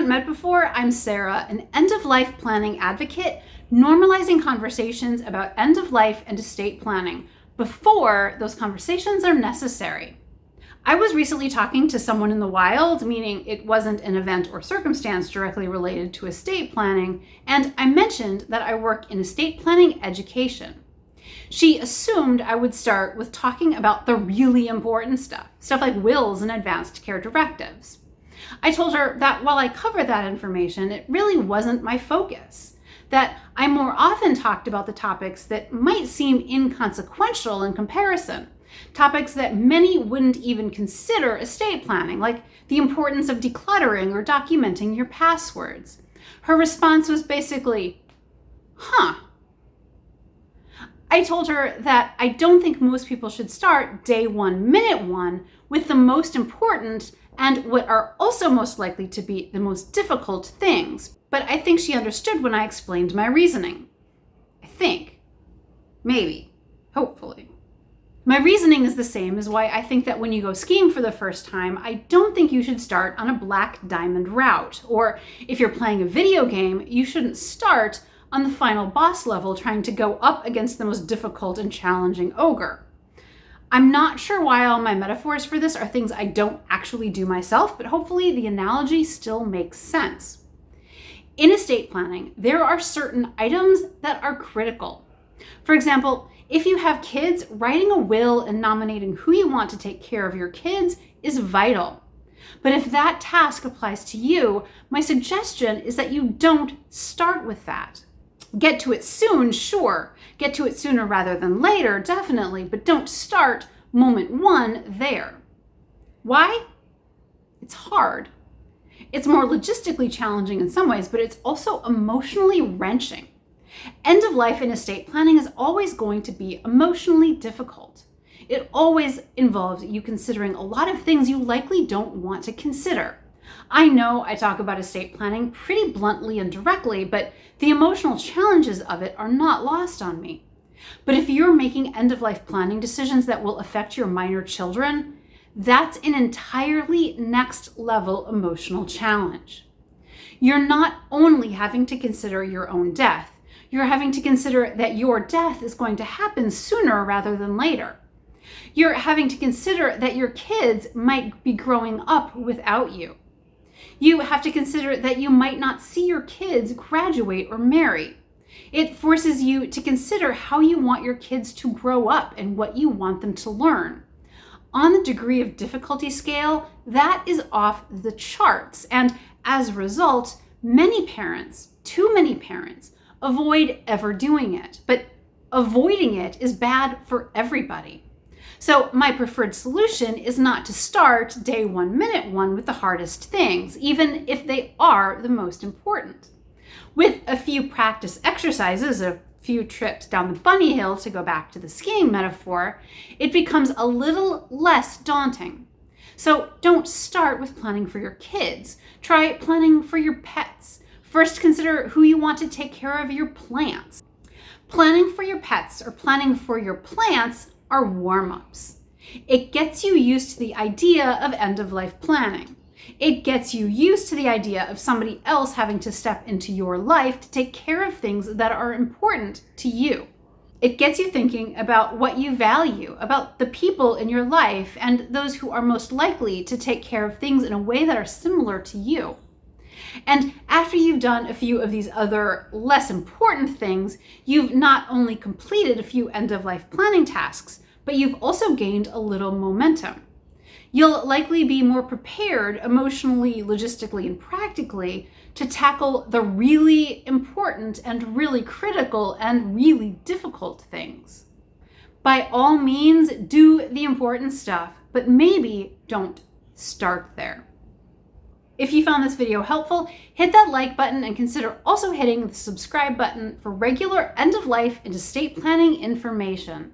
haven't met before, I'm Sarah, an end-of-life planning advocate, normalizing conversations about end-of-life and estate planning before those conversations are necessary. I was recently talking to someone in the wild, meaning it wasn't an event or circumstance directly related to estate planning, and I mentioned that I work in estate planning education. She assumed I would start with talking about the really important stuff like wills and advanced care directives. I told her that while I cover that information, it really wasn't my focus, that I more often talked about the topics that might seem inconsequential in comparison, topics that many wouldn't even consider estate planning, like the importance of decluttering or documenting your passwords. Her response was basically, I told her that I don't think most people should start day one, minute one with the most important and what are also most likely to be the most difficult things. But I think she understood when I explained my reasoning. I think. Maybe. Hopefully. My reasoning is the same as why I think that when you go skiing for the first time, I don't think you should start on a black diamond route. Or if you're playing a video game, you shouldn't start on the final boss level trying to go up against the most difficult and challenging ogre. I'm not sure why all my metaphors for this are things I don't actually do myself, but hopefully the analogy still makes sense. In estate planning, there are certain items that are critical. For example, if you have kids, writing a will and nominating who you want to take care of your kids is vital. But if that task applies to you, my suggestion is that you don't start with that. Get to it soon, sure. Get to it sooner rather than later, definitely, but don't start moment one there. Why? It's hard. It's more logistically challenging in some ways, but it's also emotionally wrenching. End of life in estate planning is always going to be emotionally difficult. It always involves you considering a lot of things you likely don't want to consider. I know I talk about estate planning pretty bluntly and directly, but the emotional challenges of it are not lost on me. But if you're making end-of-life planning decisions that will affect your minor children, that's an entirely next-level emotional challenge. You're not only having to consider your own death, you're having to consider that your death is going to happen sooner rather than later. You're having to consider that your kids might be growing up without you. You have to consider that you might not see your kids graduate or marry. It forces you to consider how you want your kids to grow up and what you want them to learn. On the degree of difficulty scale, that is off the charts. And as a result, many parents, too many parents, avoid ever doing it. But avoiding it is bad for everybody. So my preferred solution is not to start day one, minute one with the hardest things, even if they are the most important. With a few practice exercises, a few trips down the bunny hill, to go back to the skiing metaphor, it becomes a little less daunting. So don't start with planning for your kids. Try planning for your pets. First, consider who you want to take care of your plants. Planning for your pets or planning for your plants are warm-ups. It gets you used to the idea of end-of-life planning. It gets you used to the idea of somebody else having to step into your life to take care of things that are important to you. It gets you thinking about what you value, about the people in your life, and those who are most likely to take care of things in a way that are similar to you. And after you've done a few of these other less important things, you've not only completed a few end-of-life planning tasks, but you've also gained a little momentum. You'll likely be more prepared emotionally, logistically, and practically to tackle the really important and really critical and really difficult things. By all means, do the important stuff, but maybe don't start there. If you found this video helpful, hit that like button and consider also hitting the subscribe button for regular end-of-life and estate planning information.